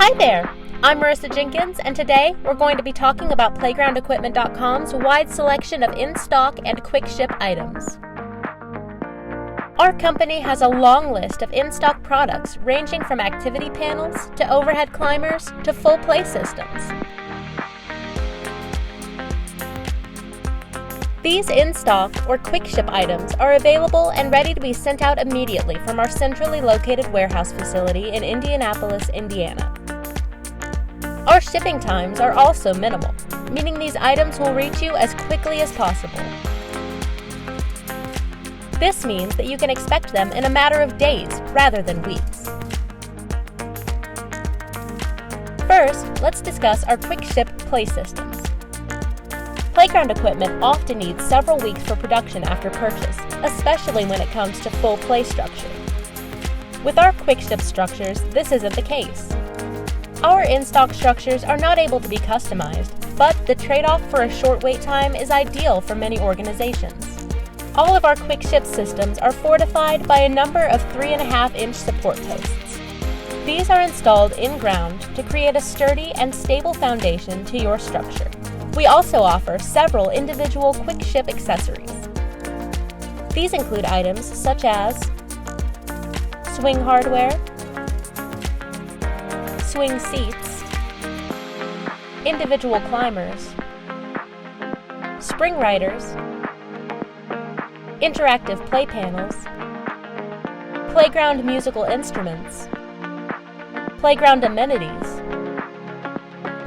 Hi there! I'm Marissa Jenkins, and today we're going to be talking about PlaygroundEquipment.com's wide selection of in-stock and quick-ship items. Our company has a long list of in-stock products ranging from activity panels to overhead climbers to full play systems. These in-stock or quick-ship items are available and ready to be sent out immediately from our centrally located warehouse facility in Indianapolis, Indiana. Our shipping times are also minimal, meaning these items will reach you as quickly as possible. This means that you can expect them in a matter of days rather than weeks. First, let's discuss our quick-ship play systems. Playground equipment often needs several weeks for production after purchase, especially when it comes to full play structure. With our quick-ship structures, this isn't the case. Our in-stock structures are not able to be customized, but the trade-off for a short wait time is ideal for many organizations. All of our quick-ship systems are fortified by a number of 3.5-inch support posts. These are installed in-ground to create a sturdy and stable foundation to your structure. We also offer several individual quick-ship accessories. These include items such as swing hardware, swing seats, individual climbers, spring riders, interactive play panels, playground musical instruments, playground amenities,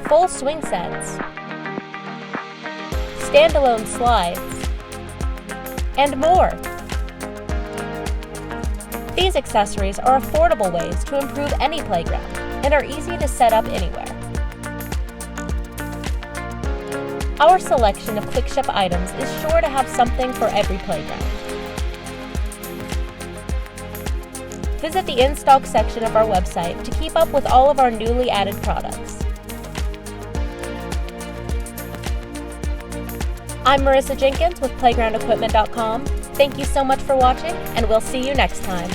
full swing sets, standalone slides, and more. These accessories are affordable ways to improve any playground and are easy to set up anywhere. Our selection of quick-ship items is sure to have something for every playground. Visit the in-stock section of our website to keep up with all of our newly added products. I'm Marissa Jenkins with PlaygroundEquipment.com. Thank you so much for watching, and we'll see you next time.